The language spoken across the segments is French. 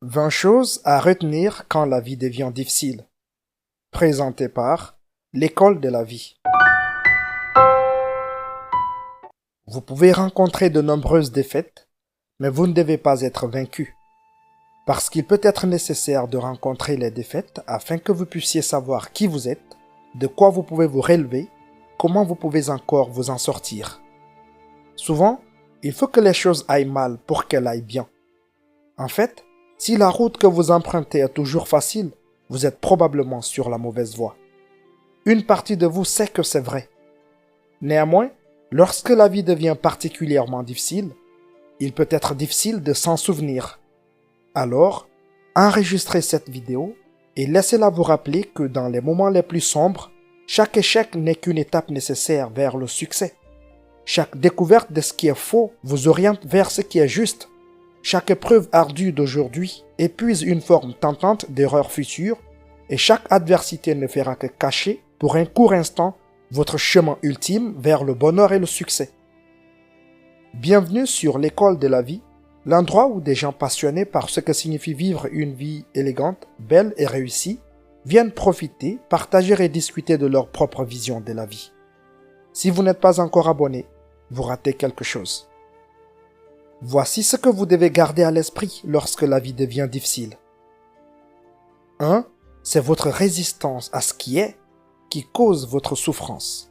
20 choses à retenir quand la vie devient difficile. Présenté par l'école de la vie. Vous pouvez rencontrer de nombreuses défaites, mais vous ne devez pas être vaincu. Parce qu'il peut être nécessaire de rencontrer les défaites afin que vous puissiez savoir qui vous êtes, de quoi vous pouvez vous relever, comment vous pouvez encore vous en sortir. Souvent, il faut que les choses aillent mal pour qu'elles aillent bien. En fait, si la route que vous empruntez est toujours facile, vous êtes probablement sur la mauvaise voie. Une partie de vous sait que c'est vrai. Néanmoins, lorsque la vie devient particulièrement difficile, il peut être difficile de s'en souvenir. Alors, enregistrez cette vidéo et laissez-la vous rappeler que dans les moments les plus sombres, chaque échec n'est qu'une étape nécessaire vers le succès. Chaque découverte de ce qui est faux vous oriente vers ce qui est juste. Chaque épreuve ardue d'aujourd'hui épuise une forme tentante d'erreur future et chaque adversité ne fera que cacher, pour un court instant, votre chemin ultime vers le bonheur et le succès. Bienvenue sur l'école de la vie, l'endroit où des gens passionnés par ce que signifie vivre une vie élégante, belle et réussie viennent profiter, partager et discuter de leur propre vision de la vie. Si vous n'êtes pas encore abonné, vous ratez quelque chose. Voici ce que vous devez garder à l'esprit lorsque la vie devient difficile. 1. C'est votre résistance à ce qui est qui cause votre souffrance.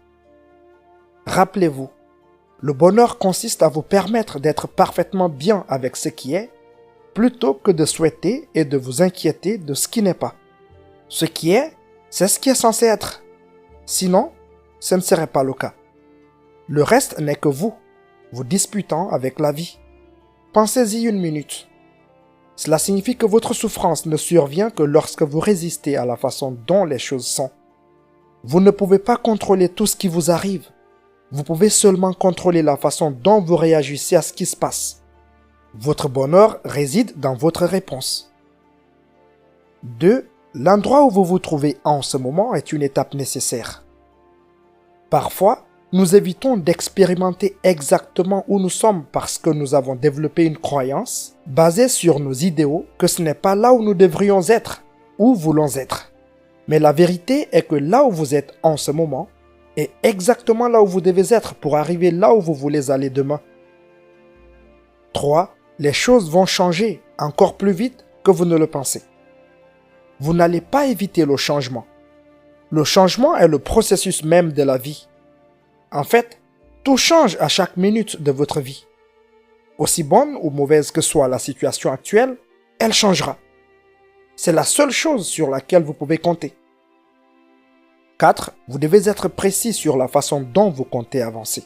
Rappelez-vous, le bonheur consiste à vous permettre d'être parfaitement bien avec ce qui est, plutôt que de souhaiter et de vous inquiéter de ce qui n'est pas. Ce qui est, c'est ce qui est censé être. Sinon, ce ne serait pas le cas. Le reste n'est que vous disputant avec la vie. Pensez-y une minute. Cela signifie que votre souffrance ne survient que lorsque vous résistez à la façon dont les choses sont. Vous ne pouvez pas contrôler tout ce qui vous arrive. Vous pouvez seulement contrôler la façon dont vous réagissez à ce qui se passe. Votre bonheur réside dans votre réponse. 2. L'endroit où vous vous trouvez en ce moment est une étape nécessaire. Parfois, nous évitons d'expérimenter exactement où nous sommes parce que nous avons développé une croyance basée sur nos idéaux que ce n'est pas là où nous devrions être, ou voulons être. Mais la vérité est que là où vous êtes en ce moment est exactement là où vous devez être pour arriver là où vous voulez aller demain. 3. Les choses vont changer encore plus vite que vous ne le pensez. Vous n'allez pas éviter le changement. Le changement est le processus même de la vie. En fait, tout change à chaque minute de votre vie. Aussi bonne ou mauvaise que soit la situation actuelle, elle changera. C'est la seule chose sur laquelle vous pouvez compter. 4. Vous devez être précis sur la façon dont vous comptez avancer.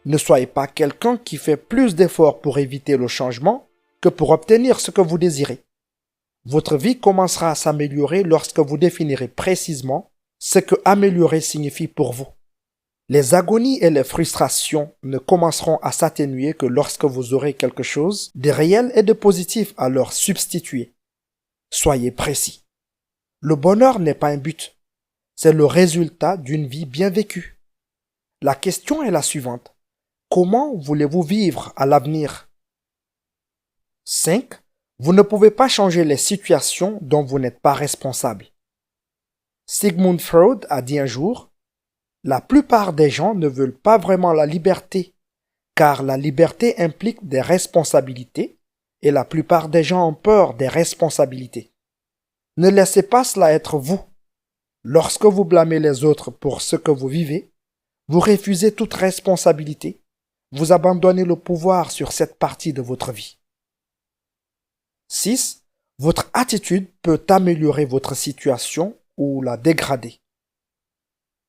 Ne soyez pas quelqu'un qui fait plus d'efforts pour éviter le changement que pour obtenir ce que vous désirez. Votre vie commencera à s'améliorer lorsque vous définirez précisément ce que améliorer signifie pour vous. Les agonies et les frustrations ne commenceront à s'atténuer que lorsque vous aurez quelque chose de réel et de positif à leur substituer. Soyez précis. Le bonheur n'est pas un but, c'est le résultat d'une vie bien vécue. La question est la suivante. Comment voulez-vous vivre à l'avenir? 5. Vous ne pouvez pas changer les situations dont vous n'êtes pas responsable. Sigmund Freud a dit un jour: la plupart des gens ne veulent pas vraiment la liberté, car la liberté implique des responsabilités, et la plupart des gens ont peur des responsabilités. Ne laissez pas cela être vous. Lorsque vous blâmez les autres pour ce que vous vivez, vous refusez toute responsabilité, vous abandonnez le pouvoir sur cette partie de votre vie. 6. Votre attitude peut améliorer votre situation ou la dégrader.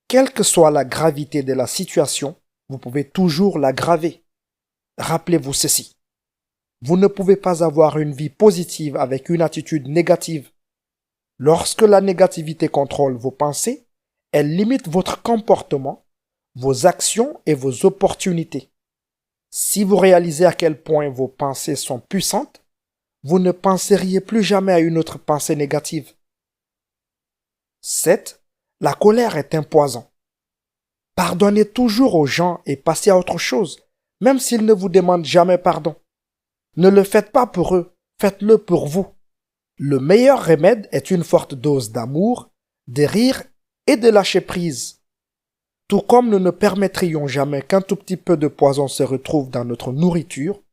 Quelle que soit la gravité de la situation, vous pouvez toujours l'aggraver. Rappelez-vous ceci. Vous ne pouvez pas avoir une vie positive avec une attitude négative. Lorsque la négativité contrôle vos pensées, elle limite votre comportement, vos actions et vos opportunités. Si vous réalisez à quel point vos pensées sont puissantes, vous ne penseriez plus jamais à une autre pensée négative. 7. La colère est un poison. Pardonnez toujours aux gens et passez à autre chose, même s'ils ne vous demandent jamais pardon. Ne le faites pas pour eux, faites-le pour vous. Le meilleur remède est une forte dose d'amour, de rire et de lâcher prise. Tout comme nous ne permettrions jamais qu'un tout petit peu de poison se retrouve dans notre nourriture,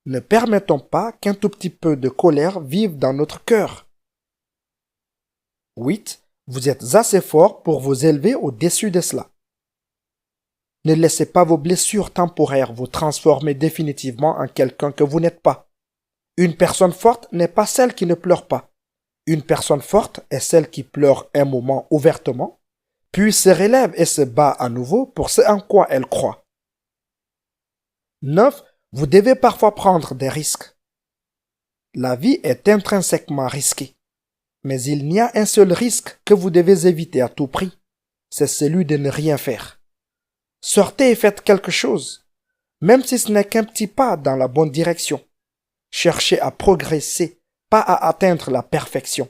ne permettons pas qu'un tout petit peu de colère vive dans notre cœur. 8. Vous êtes assez fort pour vous élever au-dessus de cela. Ne laissez pas vos blessures temporaires vous transformer définitivement en quelqu'un que vous n'êtes pas. Une personne forte n'est pas celle qui ne pleure pas. Une personne forte est celle qui pleure un moment ouvertement, puis se relève et se bat à nouveau pour ce en quoi elle croit. 9. Vous devez parfois prendre des risques. La vie est intrinsèquement risquée. Mais il n'y a un seul risque que vous devez éviter à tout prix. C'est celui de ne rien faire. Sortez et faites quelque chose, même si ce n'est qu'un petit pas dans la bonne direction. Cherchez à progresser, pas à atteindre la perfection.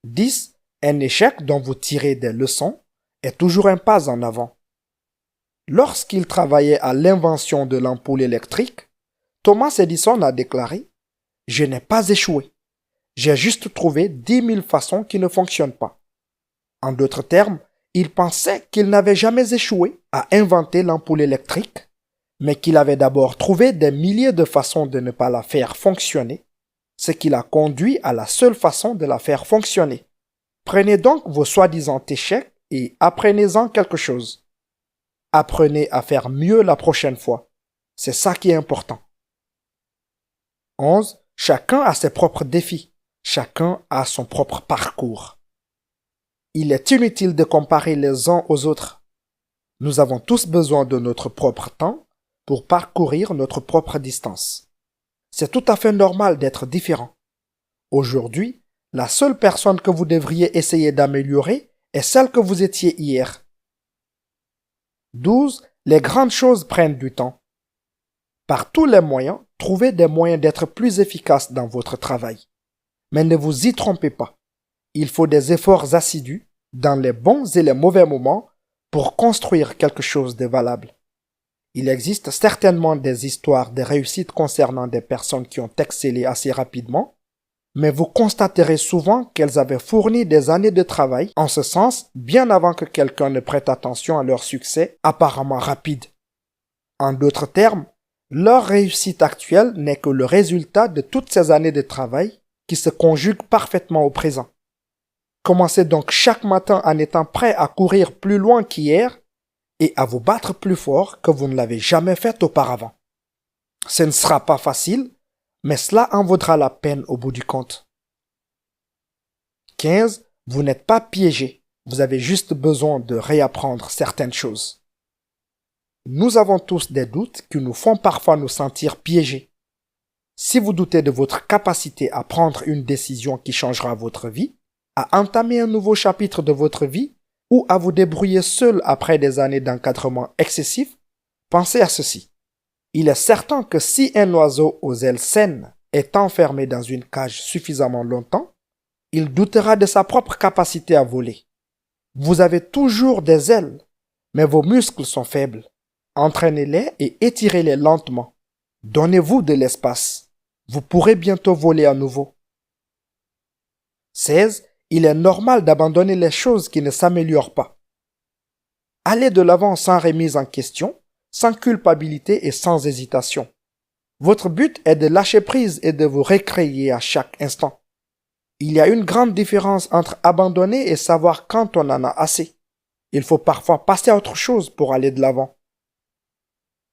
10. Un échec dont vous tirez des leçons est toujours un pas en avant. Lorsqu'il travaillait à l'invention de l'ampoule électrique, Thomas Edison a déclaré « Je n'ai pas échoué. J'ai juste trouvé 10 000 façons qui ne fonctionnent pas. » En d'autres termes, il pensait qu'il n'avait jamais échoué à inventer l'ampoule électrique, mais qu'il avait d'abord trouvé des milliers de façons de ne pas la faire fonctionner, ce qui l'a conduit à la seule façon de la faire fonctionner. Prenez donc vos soi-disant échecs et apprenez-en quelque chose. Apprenez à faire mieux la prochaine fois. C'est ça qui est important. 11. Chacun a ses propres défis. Chacun a son propre parcours. Il est inutile de comparer les uns aux autres. Nous avons tous besoin de notre propre temps pour parcourir notre propre distance. C'est tout à fait normal d'être différent. Aujourd'hui, la seule personne que vous devriez essayer d'améliorer est celle que vous étiez hier. 12. Les grandes choses prennent du temps. Par tous les moyens, trouvez des moyens d'être plus efficace dans votre travail. Mais ne vous y trompez pas. Il faut des efforts assidus dans les bons et les mauvais moments pour construire quelque chose de valable. Il existe certainement des histoires de réussite concernant des personnes qui ont excellé assez rapidement, mais vous constaterez souvent qu'elles avaient fourni des années de travail en ce sens bien avant que quelqu'un ne prête attention à leur succès apparemment rapide. En d'autres termes, leur réussite actuelle n'est que le résultat de toutes ces années de travail qui se conjuguent parfaitement au présent. Commencez donc chaque matin en étant prêt à courir plus loin qu'hier et à vous battre plus fort que vous ne l'avez jamais fait auparavant. Ce ne sera pas facile, mais cela en vaudra la peine au bout du compte. 15. Vous n'êtes pas piégé, vous avez juste besoin de réapprendre certaines choses. Nous avons tous des doutes qui nous font parfois nous sentir piégés. Si vous doutez de votre capacité à prendre une décision qui changera votre vie, à entamer un nouveau chapitre de votre vie ou à vous débrouiller seul après des années d'encadrement excessif, pensez à ceci. Il est certain que si un oiseau aux ailes saines est enfermé dans une cage suffisamment longtemps, il doutera de sa propre capacité à voler. Vous avez toujours des ailes, mais vos muscles sont faibles. Entraînez-les et étirez-les lentement. Donnez-vous de l'espace. Vous pourrez bientôt voler à nouveau. 16. Il est normal d'abandonner les choses qui ne s'améliorent pas. Allez de l'avant sans remise en question, sans culpabilité et sans hésitation. Votre but est de lâcher prise et de vous récréer à chaque instant. Il y a une grande différence entre abandonner et savoir quand on en a assez. Il faut parfois passer à autre chose pour aller de l'avant.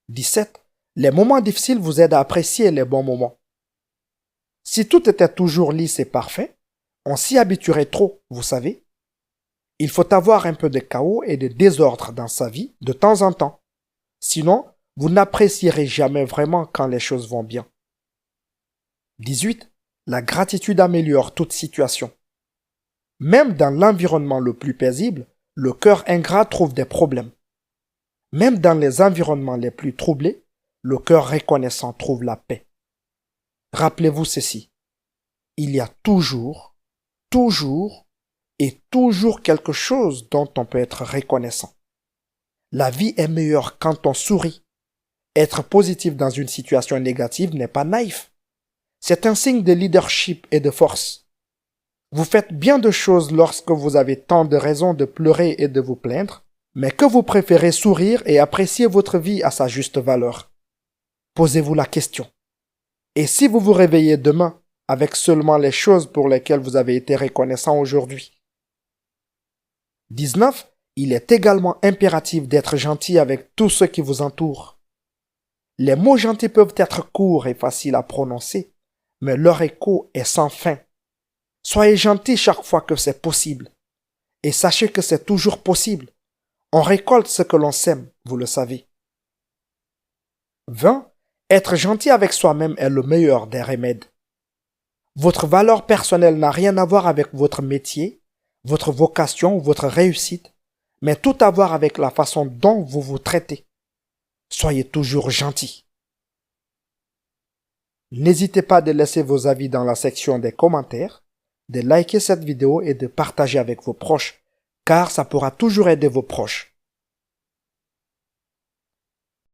17. Les moments difficiles vous aident à apprécier les bons moments. Si tout était toujours lisse et parfait, on s'y habituerait trop, vous savez. Il faut avoir un peu de chaos et de désordre dans sa vie de temps en temps. Sinon, vous n'apprécierez jamais vraiment quand les choses vont bien. 18. La gratitude améliore toute situation. Même dans l'environnement le plus paisible, le cœur ingrat trouve des problèmes. Même dans les environnements les plus troublés, le cœur reconnaissant trouve la paix. Rappelez-vous ceci. Il y a toujours et toujours quelque chose dont on peut être reconnaissant. La vie est meilleure quand on sourit. Être positif dans une situation négative n'est pas naïf. C'est un signe de leadership et de force. Vous faites bien de choses lorsque vous avez tant de raisons de pleurer et de vous plaindre, mais que vous préférez sourire et apprécier votre vie à sa juste valeur. Posez-vous la question. Et si vous vous réveillez demain avec seulement les choses pour lesquelles vous avez été reconnaissant aujourd'hui? 19. Il est également impératif d'être gentil avec tous ceux qui vous entourent. Les mots gentils peuvent être courts et faciles à prononcer, mais leur écho est sans fin. Soyez gentils chaque fois que c'est possible. Et sachez que c'est toujours possible. On récolte ce que l'on sème, vous le savez. 20. Être gentil avec soi-même est le meilleur des remèdes. Votre valeur personnelle n'a rien à voir avec votre métier, votre vocation ou votre réussite, mais tout à voir avec la façon dont vous vous traitez. Soyez toujours gentil. N'hésitez pas de laisser vos avis dans la section des commentaires, de liker cette vidéo et de partager avec vos proches, car ça pourra toujours aider vos proches.